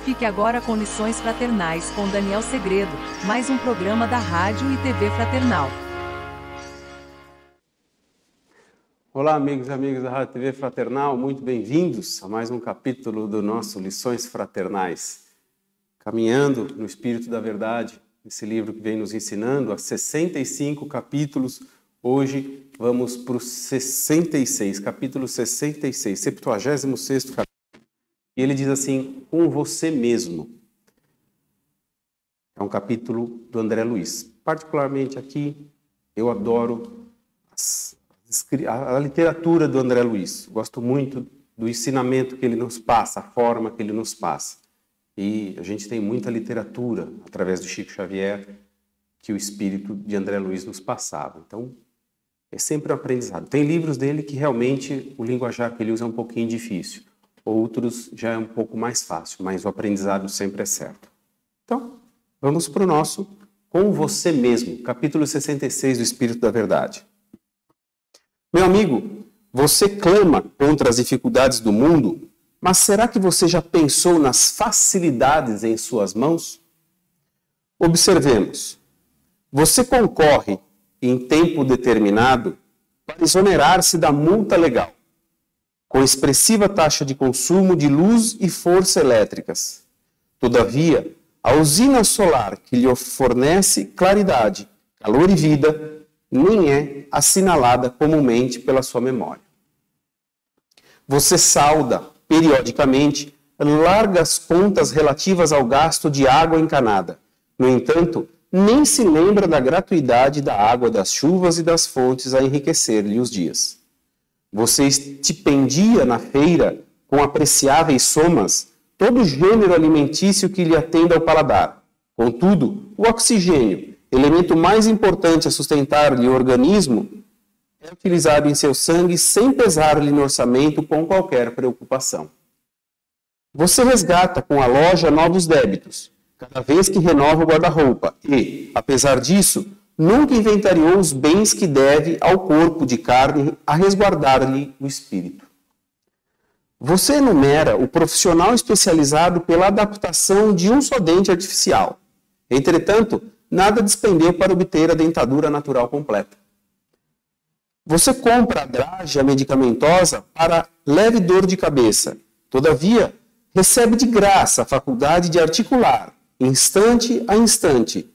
Fique agora com Lições Fraternais com Daniel Segredo, mais um programa da Rádio e TV Fraternal. Olá, amigos e amigas da Rádio e TV Fraternal, muito bem-vindos a mais um capítulo do nosso Lições Fraternais. Caminhando no Espírito da Verdade, esse livro que vem nos ensinando há 65 capítulos, hoje vamos para o 66, capítulo 66, 76º capítulo. E ele diz assim, com você mesmo. É um capítulo do André Luiz. Particularmente aqui, eu adoro a literatura do André Luiz. Gosto muito do ensinamento que ele nos passa, a forma que ele nos passa. E a gente tem muita literatura, através do Chico Xavier, que o espírito de André Luiz nos passava. Então, é sempre um aprendizado. Tem livros dele que realmente o linguajar que ele usa é um pouquinho difícil. Outros já é um pouco mais fácil, mas o aprendizado sempre é certo. Então, vamos para o nosso Com Você Mesmo, capítulo 66 do Espírito da Verdade. Meu amigo, você clama contra as dificuldades do mundo, mas será que você já pensou nas facilidades em suas mãos? Observemos. Você concorre em tempo determinado para exonerar-se da multa legal, com expressiva taxa de consumo de luz e força elétricas. Todavia, a usina solar que lhe fornece claridade, calor e vida, nem é assinalada comumente pela sua memória. Você salda, periodicamente, largas contas relativas ao gasto de água encanada. No entanto, nem se lembra da gratuidade da água das chuvas e das fontes a enriquecer-lhe os dias. Você estipendia na feira, com apreciáveis somas, todo gênero alimentício que lhe atenda ao paladar. Contudo, o oxigênio, elemento mais importante a sustentar-lhe o organismo, é utilizado em seu sangue sem pesar-lhe no orçamento com qualquer preocupação. Você resgata com a loja novos débitos, cada vez que renova o guarda-roupa e, apesar disso, nunca inventariou os bens que deve ao corpo de carne a resguardar-lhe o espírito. Você enumera o profissional especializado pela adaptação de um só dente artificial. Entretanto, nada despendeu para obter a dentadura natural completa. Você compra a drágia medicamentosa para leve dor de cabeça. Todavia, recebe de graça a faculdade de articular, instante a instante,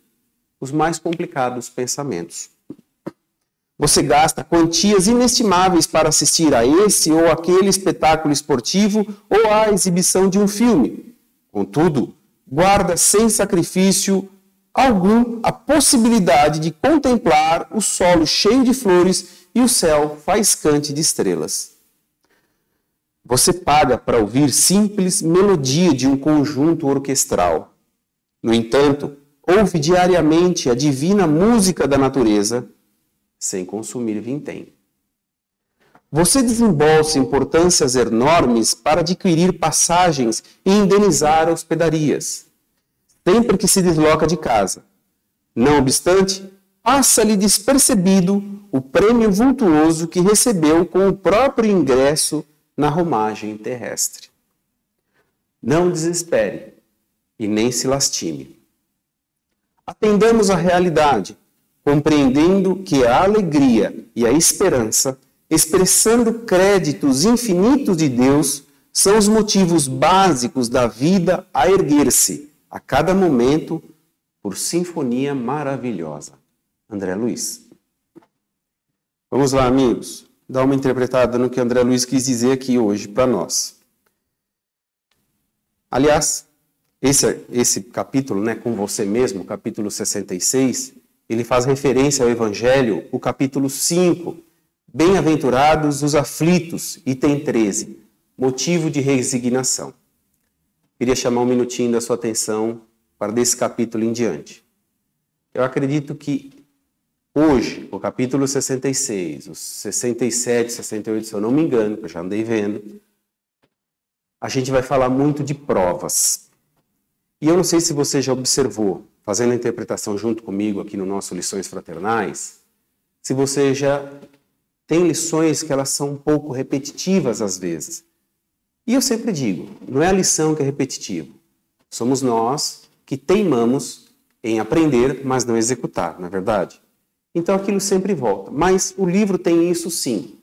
os mais complicados pensamentos. Você gasta quantias inestimáveis para assistir a esse ou aquele espetáculo esportivo ou à exibição de um filme. Contudo, guarda sem sacrifício algum a possibilidade de contemplar o solo cheio de flores e o céu faiscante de estrelas. Você paga para ouvir simples melodia de um conjunto orquestral. No entanto, ouve diariamente a divina música da natureza, sem consumir vintém. Você desembolsa importâncias enormes para adquirir passagens e indenizar hospedarias, sempre que se desloca de casa. Não obstante, passa-lhe despercebido o prêmio vultuoso que recebeu com o próprio ingresso na romagem terrestre. Não desespere e nem se lastime. Atendamos à realidade, compreendendo que a alegria e a esperança, expressando créditos infinitos de Deus, são os motivos básicos da vida a erguer-se, a cada momento, por sinfonia maravilhosa. André Luiz. Vamos lá, amigos, dar uma interpretada no que André Luiz quis dizer aqui hoje para nós. Aliás, esse capítulo, né, com você mesmo, capítulo 66, ele faz referência ao Evangelho, o capítulo 5, Bem-aventurados os aflitos, item 13, motivo de resignação. Queria chamar um minutinho da sua atenção para desse capítulo em diante. Eu acredito que hoje, o capítulo 66, os 67, 68, se eu não me engano, que eu já andei vendo, a gente vai falar muito de provas. E eu não sei se você já observou, fazendo a interpretação junto comigo aqui no nosso Lições Fraternais, se você já tem lições que elas são um pouco repetitivas às vezes. E eu sempre digo, não é a lição que é repetitiva, Somos nós que teimamos em aprender, mas não executar, não é verdade? Então aquilo sempre volta. Mas o livro tem isso sim.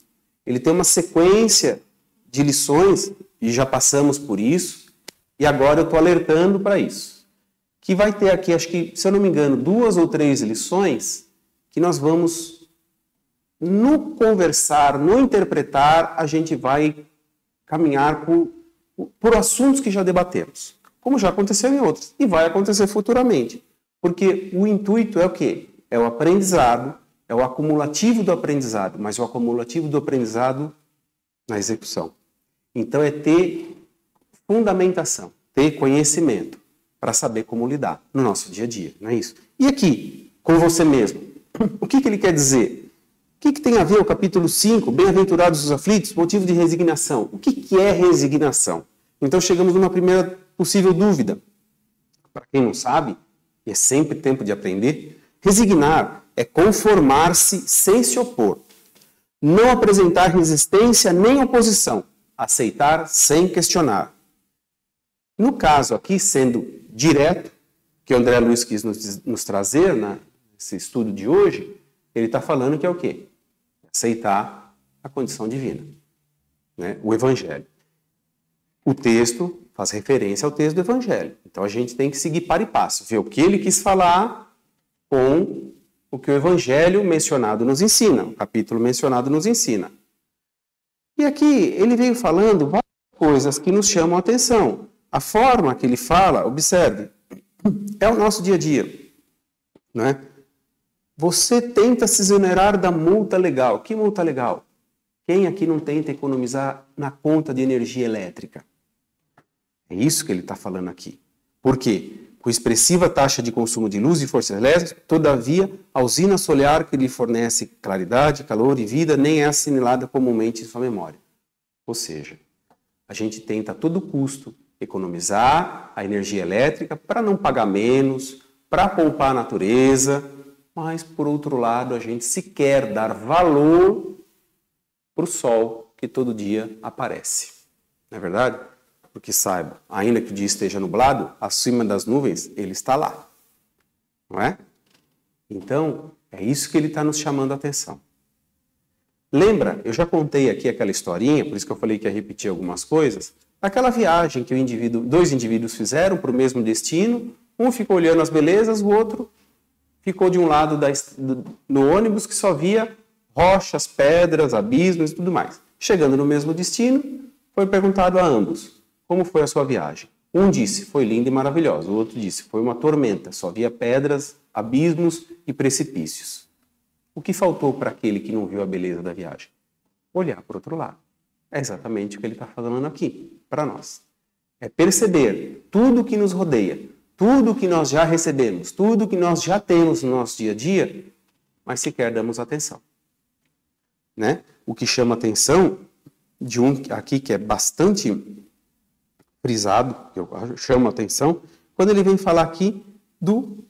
Ele tem uma sequência de lições, e já passamos por isso, e agora eu estou alertando para isso. Que vai ter aqui, acho que, se eu não me engano, 2 ou 3 lições que nós vamos, no conversar, no interpretar, a gente vai caminhar por assuntos que já debatemos, como já aconteceu em outros, e vai acontecer futuramente. Porque o intuito é o quê? É o aprendizado, é o acumulativo do aprendizado, mas o acumulativo do aprendizado na execução. Então é ter fundamentação, ter conhecimento, para saber como lidar no nosso dia a dia, não é isso? E aqui, com você mesmo, o que ele quer dizer? O que tem a ver o capítulo 5, bem-aventurados os aflitos, motivo de resignação? O que é resignação? Então chegamos numa primeira possível dúvida. Para quem não sabe, e é sempre tempo de aprender, resignar é conformar-se sem se opor, não apresentar resistência nem oposição, aceitar sem questionar. No caso aqui, sendo direto, que o André Luiz quis nos trazer nesse estudo de hoje, ele está falando que é o quê? Aceitar a condição divina, né? O Evangelho. O texto faz referência ao texto do Evangelho. Então a gente tem que seguir para e passo, ver o que ele quis falar com o que o Evangelho mencionado nos ensina, o capítulo mencionado nos ensina. E aqui ele veio falando várias coisas que nos chamam a atenção. A forma que ele fala, observe, é o nosso dia a dia, não é? Você tenta se exonerar da multa legal. Que multa legal? Quem aqui não tenta economizar na conta de energia elétrica? É isso que ele está falando aqui. Por quê? Com expressiva taxa de consumo de luz e força elétrica, todavia, a usina solar que lhe fornece claridade, calor e vida nem é assimilada comumente em sua memória. Ou seja, a gente tenta a todo custo economizar a energia elétrica para não pagar menos, para poupar a natureza, mas, por outro lado, a gente se quer dar valor para o sol que todo dia aparece. Não é verdade? Porque saiba, ainda que o dia esteja nublado, acima das nuvens, ele está lá. Não é? Então, é isso que ele está nos chamando a atenção. Lembra, eu já contei aqui aquela historinha, por isso que eu falei que ia repetir algumas coisas, aquela viagem que dois indivíduos fizeram para o mesmo destino, um ficou olhando as belezas, o outro ficou de um lado no ônibus que só via rochas, pedras, abismos e tudo mais. Chegando no mesmo destino, foi perguntado a ambos, como foi a sua viagem? Um disse, foi linda e maravilhosa. O outro disse, foi uma tormenta, só via pedras, abismos e precipícios. O que faltou para aquele que não viu a beleza da viagem? Olhar para o outro lado. É exatamente o que ele está falando aqui, para nós. É perceber tudo o que nos rodeia, tudo o que nós já recebemos, tudo o que nós já temos no nosso dia a dia, mas sequer damos atenção. Né? O que chama atenção de um aqui que é bastante frisado, que eu chamo a atenção, quando ele vem falar aqui do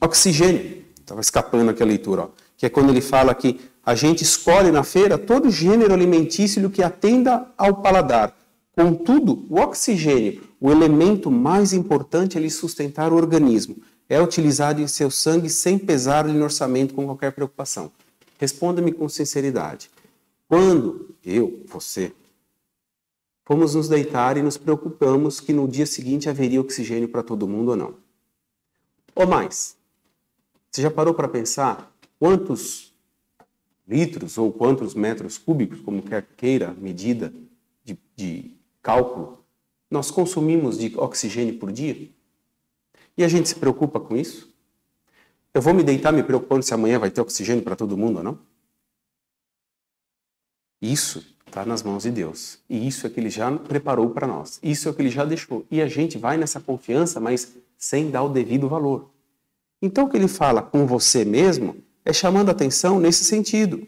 oxigênio. Estava escapando aqui a leitura, ó. Que é quando ele fala que a gente escolhe na feira todo gênero alimentício que atenda ao paladar. Contudo, o oxigênio, o elemento mais importante é lhe sustentar o organismo. É utilizado em seu sangue sem pesar no orçamento com qualquer preocupação. Responda-me com sinceridade. Quando você, fomos nos deitar e nos preocupamos que no dia seguinte haveria oxigênio para todo mundo ou não? Ou mais, você já parou para pensar quantos litros ou quantos metros cúbicos, como quer queira, medida de cálculo, nós consumimos de oxigênio por dia? E a gente se preocupa com isso? Eu vou me deitar me preocupando se amanhã vai ter oxigênio para todo mundo ou não? Isso está nas mãos de Deus. E isso é que Ele já preparou para nós. Isso é o que Ele já deixou. E a gente vai nessa confiança, mas sem dar o devido valor. Então o que Ele fala com você mesmo é chamando a atenção nesse sentido.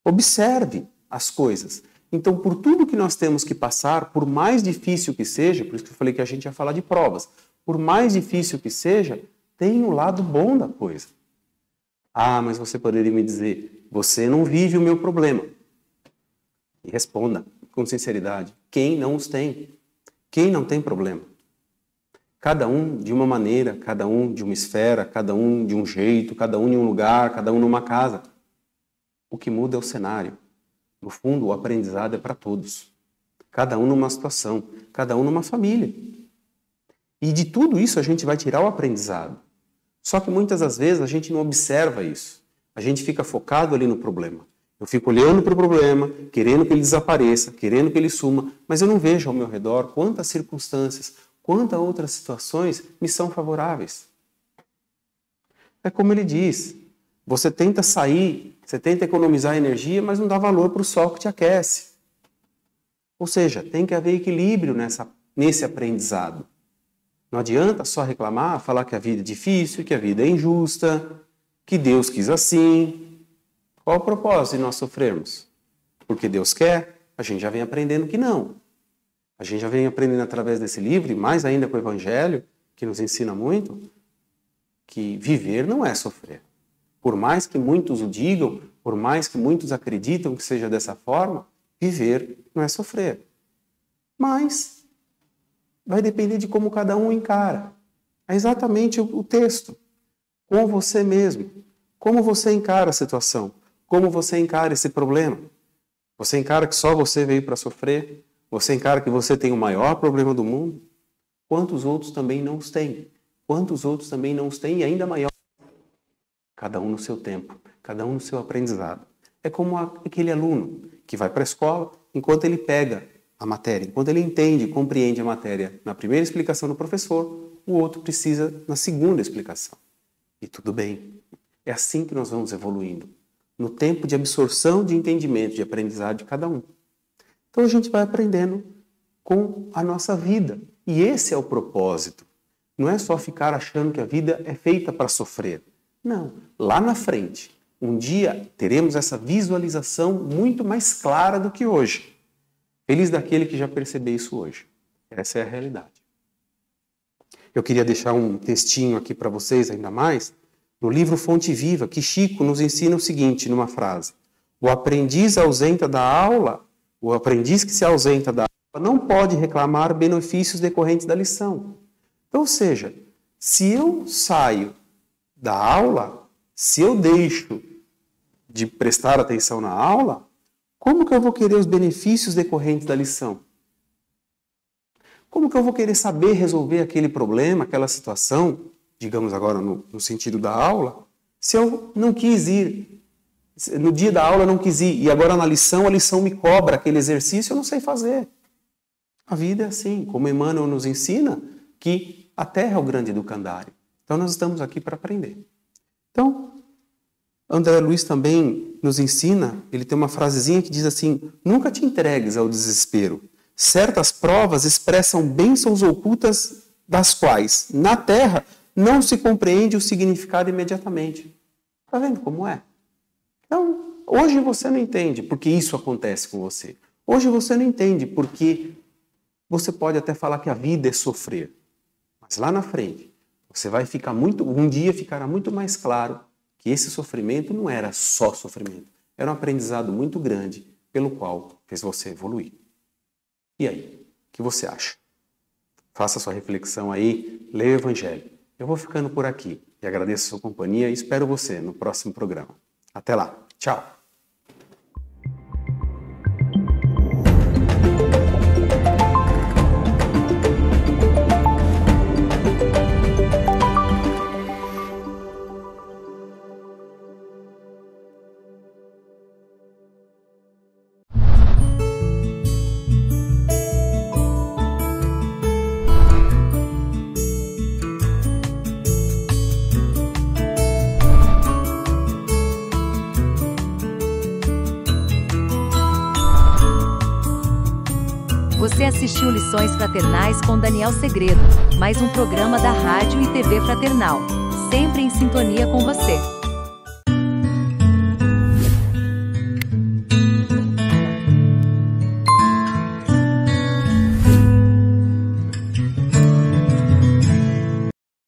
Observe as coisas. Então, por tudo que nós temos que passar, por mais difícil que seja, por isso que eu falei que a gente ia falar de provas, por mais difícil que seja, tem um lado bom da coisa. Ah, mas você poderia me dizer, você não vive o meu problema. E responda com sinceridade, quem não os tem? Quem não tem problema? Cada um de uma maneira, cada um de uma esfera, cada um de um jeito, cada um em um lugar, cada um numa casa. O que muda é o cenário. No fundo, o aprendizado é para todos. Cada um numa situação, cada um numa família. E de tudo isso a gente vai tirar o aprendizado. Só que muitas das vezes a gente não observa isso. A gente fica focado ali no problema. Eu fico olhando para o problema, querendo que ele desapareça, querendo que ele suma, mas eu não vejo ao meu redor quantas circunstâncias, quantas outras situações me são favoráveis. É como ele diz, você tenta sair, você tenta economizar energia, mas não dá valor para o sol que te aquece. Ou seja, tem que haver equilíbrio nesse aprendizado. Não adianta só reclamar, falar que a vida é difícil, que a vida é injusta, que Deus quis assim. Qual o propósito de nós sofrermos? Porque Deus quer, a gente já vem aprendendo que não. A gente já vem aprendendo através desse livro, e mais ainda com o Evangelho, que nos ensina muito, que viver não é sofrer. Por mais que muitos o digam, por mais que muitos acreditam que seja dessa forma, viver não é sofrer. Mas vai depender de como cada um encara. É exatamente o texto. Com você mesmo. Como você encara a situação. Como você encara esse problema. Você encara que só você veio para sofrer? Você encara que você tem o maior problema do mundo? Quantos outros também não os têm? Quantos outros também não os têm e ainda maior? Cada um no seu tempo. Cada um no seu aprendizado. É como aquele aluno que vai para a escola, enquanto ele pega a matéria, enquanto ele entende, compreende a matéria na primeira explicação do professor, o outro precisa na segunda explicação. E tudo bem. É assim que nós vamos evoluindo. No tempo de absorção, de entendimento, de aprendizado de cada um. Então a gente vai aprendendo com a nossa vida. E esse é o propósito. Não é só ficar achando que a vida é feita para sofrer. Não. Lá na frente, um dia teremos essa visualização muito mais clara do que hoje. Feliz daquele que já percebeu isso hoje. Essa é a realidade. Eu queria deixar um textinho aqui para vocês ainda mais, no livro Fonte Viva, que Chico nos ensina o seguinte, numa frase. O aprendiz que se ausenta da aula não pode reclamar benefícios decorrentes da lição. Então, ou seja, se eu saio da aula, se eu deixo de prestar atenção na aula, como que eu vou querer os benefícios decorrentes da lição? Como que eu vou querer saber resolver aquele problema, aquela situação, digamos agora no sentido da aula, se eu não quis ir, no dia da aula eu não quis ir, e agora na lição, a lição me cobra aquele exercício, eu não sei fazer. A vida é assim, como Emmanuel nos ensina, que a Terra é o grande educandário. Então nós estamos aqui para aprender. Então, André Luiz também nos ensina, ele tem uma frasezinha que diz assim, nunca te entregues ao desespero. Certas provas expressam bênçãos ocultas das quais, na Terra, não se compreende o significado imediatamente. Está vendo como é? Então, hoje você não entende porque isso acontece com você. Hoje você não entende porque você pode até falar que a vida é sofrer. Mas lá na frente, você vai ficar um dia ficará muito mais claro que esse sofrimento não era só sofrimento. Era um aprendizado muito grande pelo qual fez você evoluir. E aí, o que você acha? Faça sua reflexão aí, leia o Evangelho. Eu vou ficando por aqui e agradeço a sua companhia e espero você no próximo programa. Até lá. Tchau. Você assistiu Lições Fraternais com Daniel Segredo, mais um programa da Rádio e TV Fraternal, sempre em sintonia com você.